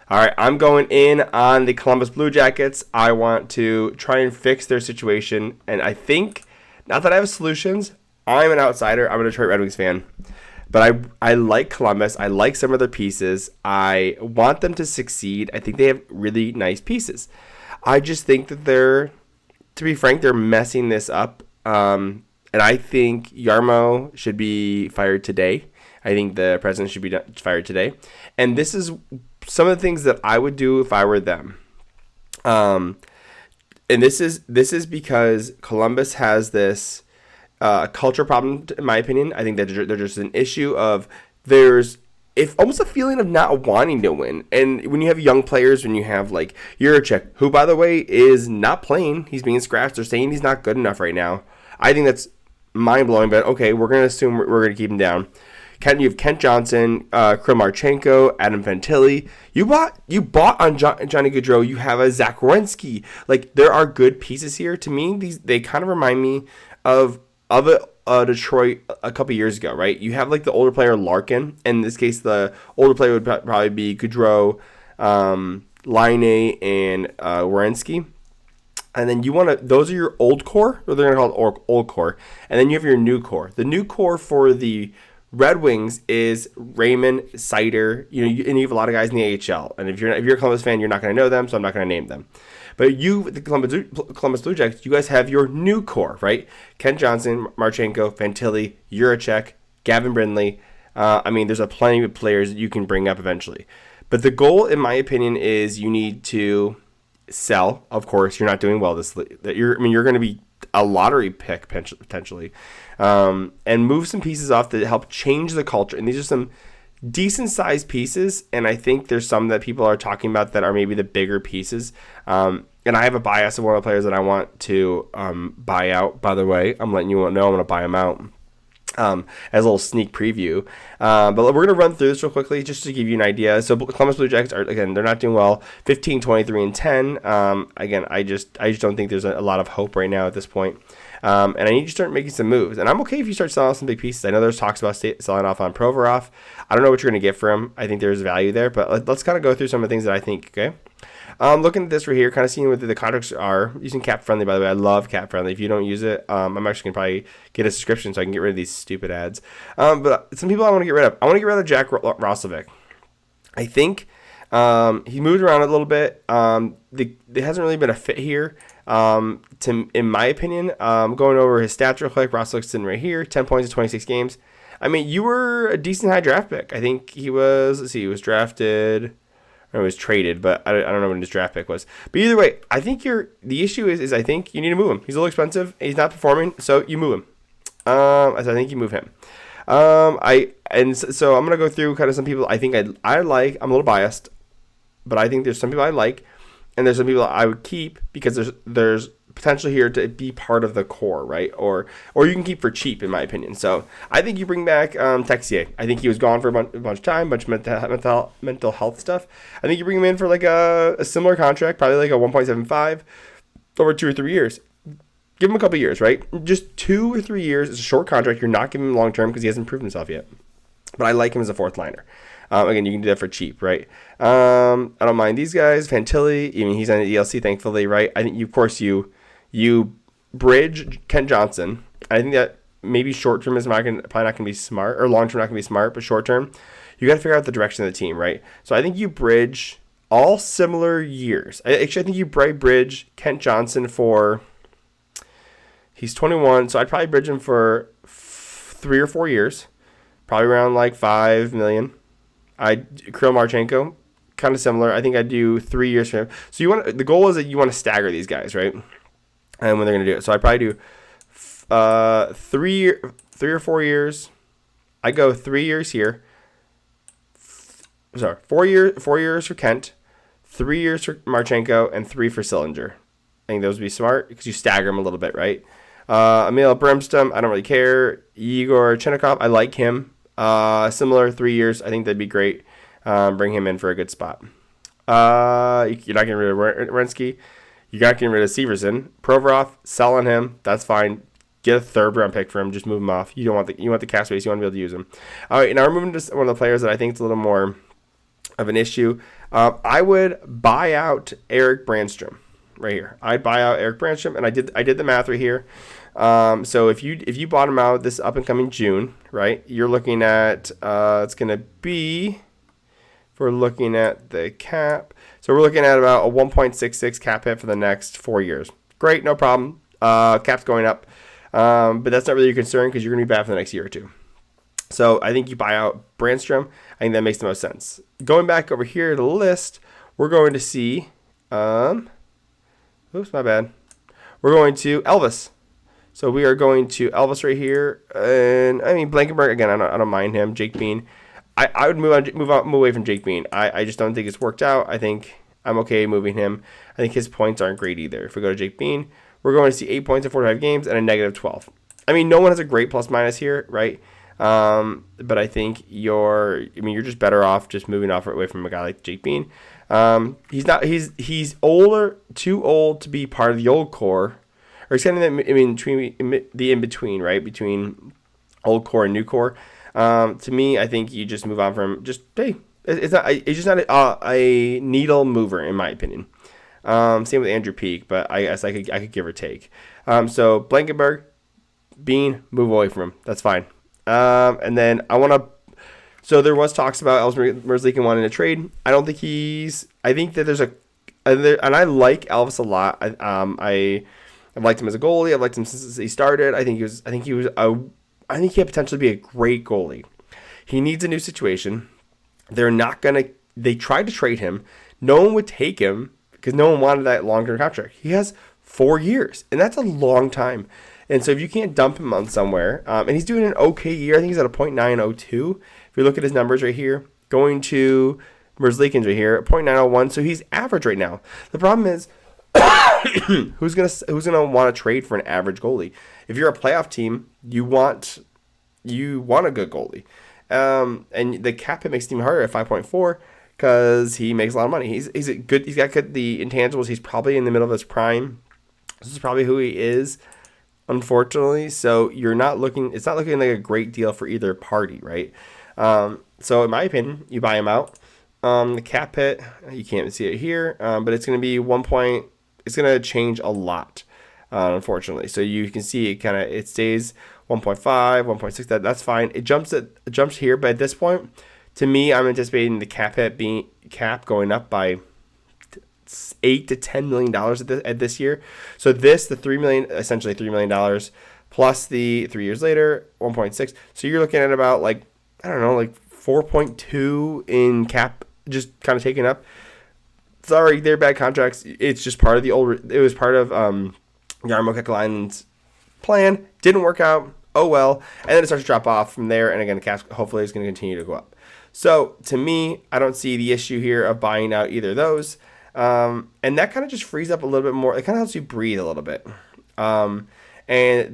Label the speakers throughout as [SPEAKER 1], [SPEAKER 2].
[SPEAKER 1] All right, I'm going in on the Columbus Blue Jackets. I want to try and fix their situation, and I think, not that I have solutions, I'm an outsider. I'm a Detroit Red Wings fan. But I like Columbus. I like some of their pieces. I want them to succeed. I think they have really nice pieces. I just think that to be frank, they're messing this up. And I think Yarmo should be fired today. I think the president should be fired today. And this is some of the things that I would do if I were them. And this is because Columbus has this culture problem, in my opinion. I think that there's just an issue of almost a feeling of not wanting to win. And when you have young players, when you have like Juracek, who by the way is not playing, he's being scratched. They're saying he's not good enough right now. I think that's mind blowing. But okay, we're gonna assume we're gonna keep him down. You have Kent Johnson, Kirill Marchenko, Adam Fantilli. You bought on Johnny Gaudreau. You have a Zach Werenski. Like, there are good pieces here. To me, they kind of remind me of Detroit a couple years ago, right? You have like the older player Larkin. In this case, the older player would probably be Gaudreau, Laine, and Werenski. And then those are your old core, or they're going to call it old core. And then you have your new core. The new core for the Red Wings is Raymond, Seider, and you have a lot of guys in the AHL. And if you're a Columbus fan, you're not going to know them, so I'm not going to name them. But the Columbus Blue Jackets, you guys have your new core, right? Kent Johnson, Marchenko, Fantilli, Juracek, Gavin Brindley. There's a plenty of players that you can bring up eventually. But the goal, in my opinion, is you need to sell. Of course, you're not doing well you're going to be a lottery pick potentially, and move some pieces off that help change the culture. And these are some decent sized pieces, and I think there's some that people are talking about that are maybe the bigger pieces. And I have a bias of one of the players that I want to buy out. By the way, I'm letting you know I'm going to buy him out. As a little sneak preview. But we're going to run through this real quickly just to give you an idea. So Columbus Blue Jackets they're not doing well. 15, 23, and 10. Again, I just don't think there's a lot of hope right now at this point. And I need you to start making some moves. And I'm okay if you start selling some big pieces. I know there's talks about selling off on Provorov. I don't know what you're going to get for him. I think there's value there. But let's kind of go through some of the things that I think, okay? Looking at this right here, kind of seeing what the contracts are. Using Cap Friendly, by the way. I love Cap Friendly. If you don't use it, I'm actually going to probably get a subscription so I can get rid of these stupid ads. But some people I want to get rid of. I want to get rid of Jack Roslovic. I think he moved around a little bit. There hasn't really been a fit here. In my opinion, going over his stats real quick. Roslovic's sitting right here. 10 points in 26 games. You were a decent high draft pick. I think he was drafted... It was traded, but I don't know when his draft pick was. But either way, I think the issue is I think you need to move him. He's a little expensive. He's not performing, so you move him. So I think you move him. So I'm gonna go through kind of some people I think I like. I'm a little biased, but I think there's some people I like, and there's some people I would keep because there's potential here to be part of the core, right? Or you can keep for cheap, in my opinion. So I think you bring back Texier. I think he was gone for a bunch of time, bunch of mental health stuff. I think you bring him in for like a similar contract, probably like a 1.75 over 2 or 3 years. Give him a couple years, right? Just 2 or 3 years. It's a short contract. You're not giving him long term because he hasn't proven himself yet. But I like him as a fourth liner. Again, you can do that for cheap, right? I don't mind these guys. Fantilli, he's on the ELC, thankfully, right? I think you bridge Kent Johnson. I think that maybe short term is probably not going to be smart, or long term not going to be smart, but short term, you got to figure out the direction of the team, right? So I think you bridge all similar years. I think you bridge Kent Johnson for, he's 21, so I'd probably bridge him for 3 or 4 years, probably around like $5 million. Kirill Marchenko, kind of similar. I think I'd do 3 years for him. So the goal is that you want to stagger these guys, right? And when they're going to do it. So I probably do 3 or 4 years. I go 3 years here. 4 years for Kent, 3 years for Marchenko, and 3 for Sillinger. I think those would be smart because you stagger them a little bit, right? Emil Brimstam, I don't really care. Igor Chenikov, I like him. Similar 3 years. I think that'd be great. Bring him in for a good spot. You're not getting rid of Werenski. You're not getting rid of Severson. Provorov, selling him. That's fine. Get a third-round pick for him. Just move him off. You want the cap space. You want to be able to use him. All right, now we're moving to one of the players that I think is a little more of an issue. I would buy out Eric Brandstrom right here. I'd buy out Eric Brandstrom, and I did the math right here. So if you bought him out this up and coming June, right, you're looking at it's gonna be, if we're looking at the cap, so we're looking at about a 1.66 cap hit for the next 4 years. Great, no problem. Cap's going up, but that's not really your concern because you're gonna be bad for the next year or two. So I think you buy out Brandstrom. I think that makes the most sense. Going back over here to the list, we're going to see, oops, my bad. We're going to Elvis. So we are going to Elvis right here, and I mean Blankenberg again. I don't mind him. Jake Bean, I would move away from Jake Bean. I just don't think it's worked out. I think I'm okay moving him. I think his points aren't great either. If we go to Jake Bean, we're going to see 8 points in 45 games and a negative 12. I mean, no one has a great plus minus here, right? But I think you're just better off just moving off away from a guy like Jake Bean. He's older, too old to be part of the old core. Or it's kind of the in-between, right? Between old core and new core. To me, I think you just move on from just, hey, it's just not a needle mover, in my opinion. Same with Andrew Peak, but I guess I could give or take. So Blankenberg, Bean, move away from him. That's fine. And then so there was talks about Elvis Merzlikins wanting to trade. I don't think I think that and I like Elvis a lot. I've liked him as a goalie. I've liked him since he started. I think he had potentially be a great goalie. He needs a new situation. They tried to trade him. No one would take him because no one wanted that long-term contract. He has 4 years, and that's a long time. And so if you can't dump him on somewhere, and he's doing an okay year. I think he's at a .902. If you look at his numbers right here, going to Merzlikins right here, 0.901. So he's average right now. The problem is, who's gonna want to trade for an average goalie? If you're a playoff team, you want a good goalie, and the cap hit makes it even harder at 5.4 because he makes a lot of money. He's good. He's got the intangibles. He's probably in the middle of his prime. This is probably who he is, unfortunately. So it's not looking like a great deal for either party, right? So in my opinion, you buy him out. The cap hit, you can't see it here, but it's going to be 1 point. It's going to change a lot, unfortunately. So you can see it stays 1.5, 1.6. That's fine. It jumps here, but at this point, to me, I'm anticipating the cap going up by $8 to $10 million at this year. So the essentially $3 million plus the 3 years later, 1.6. So you're looking at about like 4.2 in cap, just kind of taken up. Sorry, they're bad contracts. It's just part of it was part of Jarmo Kekalainen's plan. Didn't work out. Oh well. And then it starts to drop off from there. And again, the cap hopefully is going to continue to go up. So to me, I don't see the issue here of buying out either of those. And that kind of just frees up a little bit more. It kind of helps you breathe a little bit. And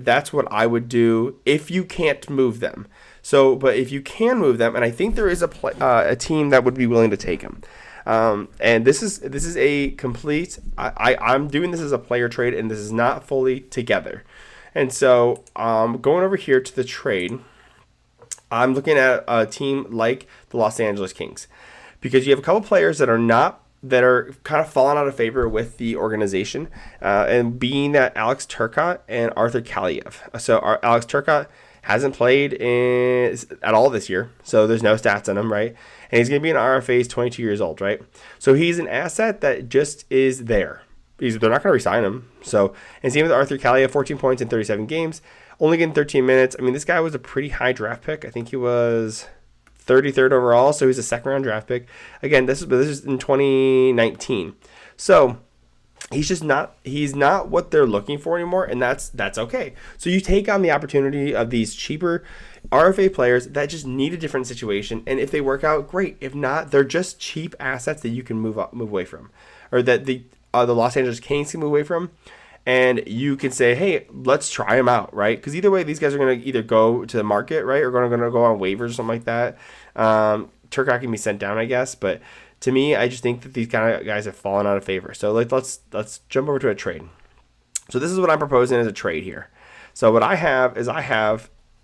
[SPEAKER 1] that's what I would do if you can't move them. So, but if you can move them, and I think there is a team that would be willing to take them. And this is a complete. I'm doing this as a player trade, and this is not fully together. And so, going over here to the trade, I'm looking at a team like the Los Angeles Kings, because you have a couple players that are kind of falling out of favor with the organization, and being that Alex Turcotte and Arthur Kaliev. So Alex Turcotte hasn't played at all this year, so there's no stats on him, right? And he's going to be an RFA. He's 22 years old, right? So he's an asset that just is there. They're not going to re-sign him. So, and same with Arthur Kaliev, 14 points in 37 games, only getting 13 minutes. I mean, this guy was a pretty high draft pick. I think he was 33rd overall, so he's a second-round draft pick. Again, this is in 2019. So he's not what they're looking for anymore, and that's okay. So you take on the opportunity of these cheaper RFA players that just need a different situation, and if they work out, great. If not, they're just cheap assets that you can move away from, or that the Los Angeles Kings can move away from, and you can say, hey, let's try them out, right? Because either way, these guys are going to either go to the market, right, or going to go on waivers or something like that. Turcotte can be sent down, I guess, but to me, I just think that these kind of guys have fallen out of favor. So let's jump over to a trade. So this is what I'm proposing as a trade here. So what I have,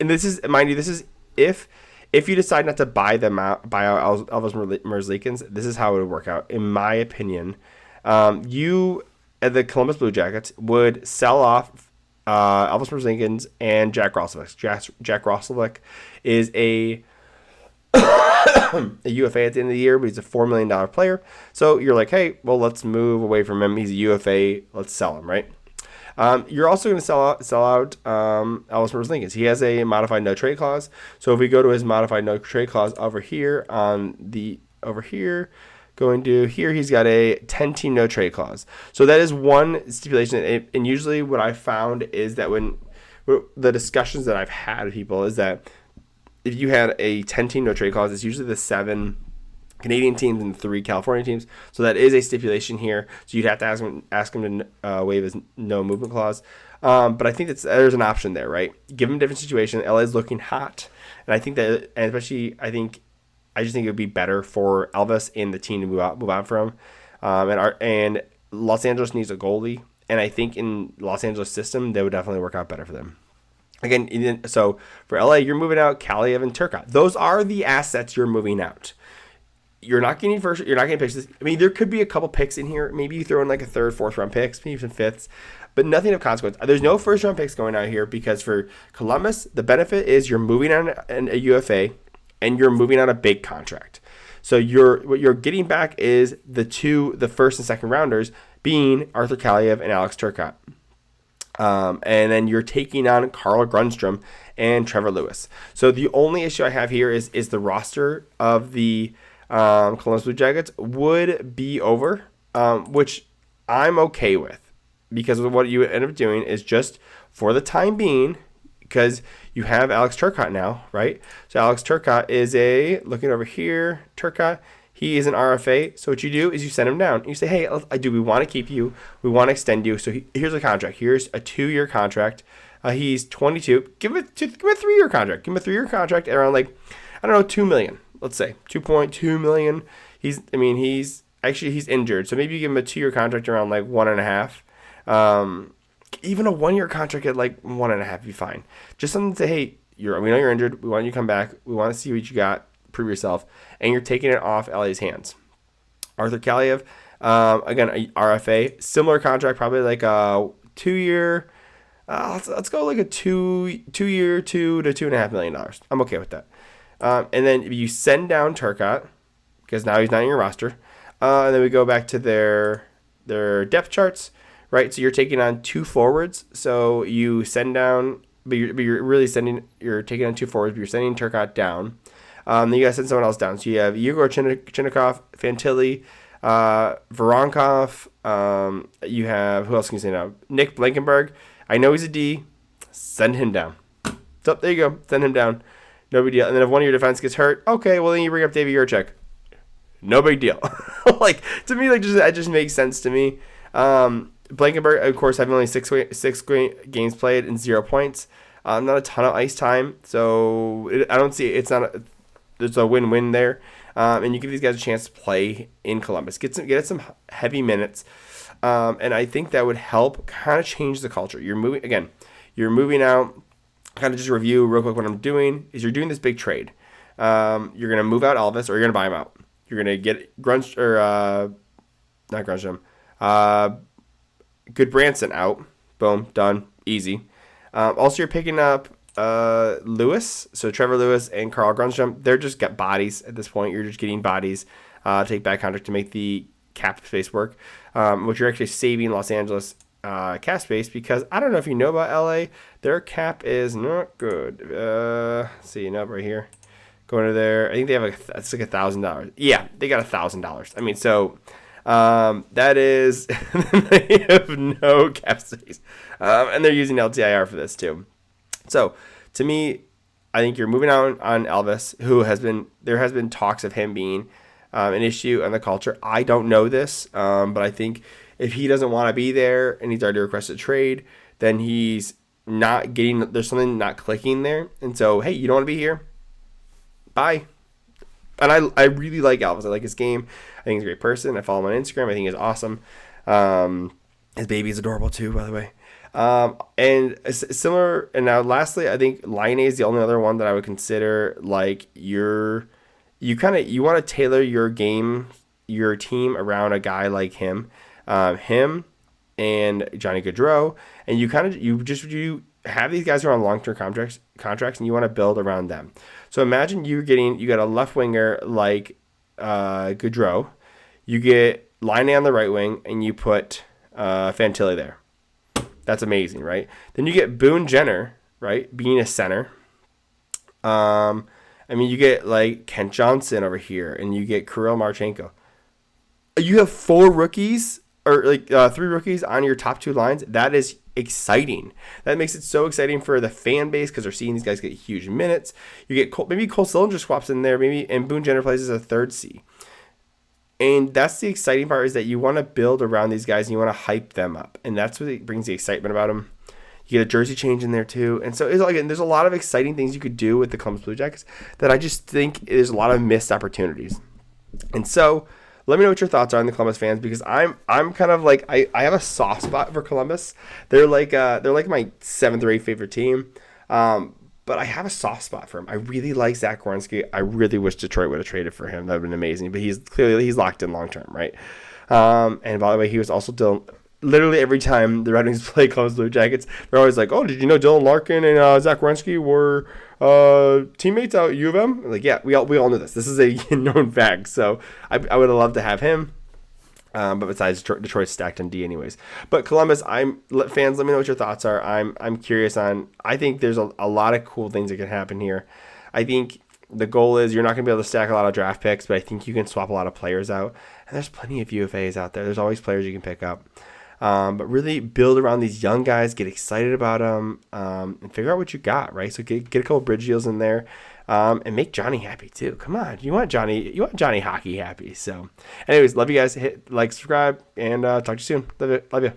[SPEAKER 1] and this is, mind you, this is if if you decide not to buy out Elvis Merzlikins, this is how it would work out, in my opinion. You, the Columbus Blue Jackets, would sell off Elvis Merzlikins and Jack Roslovic. Jack Roslovic is a UFA at the end of the year, but he's a $4 million player. So you're like, hey, well, let's move away from him. He's a UFA. Let's sell him, right? You're also going to sell out Elvis Merzlikins. He has a modified no trade clause. So if we go to his modified no trade clause over here, going to here, he's got a 10-team no trade clause. So that is one stipulation. And usually what I found is that when the discussions that I've had with people is that if you had a 10-team no trade clause, it's usually the 7 Canadian teams and 3 California teams. So that is a stipulation here. So you'd have to ask him to waive his no movement clause. But I think there's an option there, right? Give him a different situation. LA is looking hot, and I think that, and especially I just think it would be better for Elvis and the team to move on from. And Los Angeles needs a goalie, and I think in Los Angeles system that would definitely work out better for them. Again, so for LA, you're moving out Kaliev and Turcotte. Those are the assets you're moving out. You're not getting first. You're not getting picks. I mean, there could be a couple picks in here. Maybe you throw in like a 3rd, 4th round picks, maybe some 5ths, but nothing of consequence. There's no 1st round picks going out here because for Columbus, the benefit is you're moving on a UFA and you're moving on a big contract. So what you're getting back is the 1st and 2nd rounders being Arthur Kaliev and Alex Turcotte. And then you're taking on Carl Grundstrom and Trevor Lewis. So the only issue I have here is the roster of the Columbus Blue Jackets would be over, which I'm okay with, because what you end up doing is just for the time being, because you have Alex Turcotte now, right? So Alex Turcotte is looking over here, Turcotte, he is an RFA. So what you do is you send him down. You say, hey, we want to keep you. We want to extend you. So here's a contract. Here's a 2-year contract. He's 22. Give him a 3-year contract. Give him a 3-year contract at around $2 million. Let's say $2.2 million. He's injured. So maybe you give him a 2-year contract around 1.5. Even a 1-year contract at 1.5 would be fine. Just something to say, hey, we know you're injured. We want you to come back. We want to see what you got. Prove yourself, and you're taking it off LA's hands. Arthur Kaliev, again, a RFA, similar contract, probably a 2-year. Let's go a 2-year, $2 to $2.5 million. I'm okay with that. And then you send down Turcotte because now he's not in your roster. And then we go back to their depth charts, right? So you're taking on 2 forwards. So you send down, but you're taking on 2 forwards, but you're sending Turcotte down. Then you got to send someone else down. So you have Igor Chinnikov, Fantilli, Voronkov. You have, who else can you say now? Nick Blankenberg. I know he's a D. Send him down. So there you go. Send him down. No big deal. And then if one of your defense gets hurt, okay, well then you bring up Davey Juracek. No big deal. To me, that just makes sense to me. Blankenberg, of course, having only six games played and 0 points. Not a ton of ice time, so I don't see it's a win-win there. And you give these guys a chance to play in Columbus, get some heavy minutes, and I think that would help kind of change the culture. You're moving out. Kind of just review real quick what I'm doing is you're doing this big trade. You're gonna move out Elvis, or you're gonna buy him out. You're gonna get not Grunstrom, Goodbranson out. Boom, done, easy. Also, you're picking up Lewis, so Trevor Lewis and Carl Grundstrom. They're just got bodies at this point. You're just getting bodies. Take back contract to make the cap space work, which you're actually saving Los Angeles cap space, because I don't know if you know about LA, their cap is not good. See, no, right here, going to there. I think they have it's like $1,000. Yeah, they got $1,000. I mean, so that is they have no cap space, and they're using LTIR for this too. So to me, I think you're moving out on Elvis, there has been talks of him being an issue in the culture. I don't know this, but I think if he doesn't want to be there and he's already requested a trade, then he's not getting, there's something not clicking there. And so, hey, you don't want to be here? Bye. And I really like Elvis. I like his game. I think he's a great person. I follow him on Instagram. I think he's awesome. His baby is adorable too, by the way. And similar. And now, lastly, I think Line A is the only other one that I would consider like you want to tailor your team around a guy like him and Johnny Gaudreau, and you have these guys who are on long term contracts, and you want to build around them. So imagine you got a left winger like Gaudreau, you get Line A on the right wing, and you put Fantilli there. That's amazing, right? Then you get Boone Jenner, right, being a center. I mean, you get like Kent Johnson over here, and you get Kirill Marchenko. You have four rookies or like three rookies on your top two lines. That is exciting. That makes it so exciting for the fan base because they're seeing these guys get huge minutes. You get maybe Cole Sillinger swaps in there, maybe, and Boone Jenner plays as a third C. And that's the exciting part, is that you want to build around these guys and you want to hype them up, and that's what brings the excitement about them. You get a jersey change in there too, and so again, there's a lot of exciting things you could do with the Columbus Blue Jackets that I just think there's a lot of missed opportunities. And so, let me know what your thoughts are on the Columbus fans, because I'm kind of like I have a soft spot for Columbus. They're like my 7th or 8th favorite team, but I have a soft spot for him. I really like Zach Werenski. I really wish Detroit would have traded for him. That would have been amazing. But he's locked in long term, right? And by the way, he was also literally every time the Red Wings play Columbus Blue Jackets, they're always like, "Oh, did you know Dylan Larkin and Zach Werenski were teammates out at U of M?" Like, yeah, we all knew this. This is a known fact. So I would have loved to have him. But besides, Detroit's stacked on D anyways. But Columbus, fans, let me know what your thoughts are. I'm curious on. I think there's a lot of cool things that can happen here. I think the goal is you're not going to be able to stack a lot of draft picks, but I think you can swap a lot of players out. And there's plenty of UFAs out there. There's always players you can pick up. But really build around these young guys, get excited about them, and figure out what you got, right? So get a couple bridge deals in there, and make Johnny happy too. Come on, you want Johnny hockey happy. So, anyways, love you guys. Hit like, subscribe, and talk to you soon. Love you.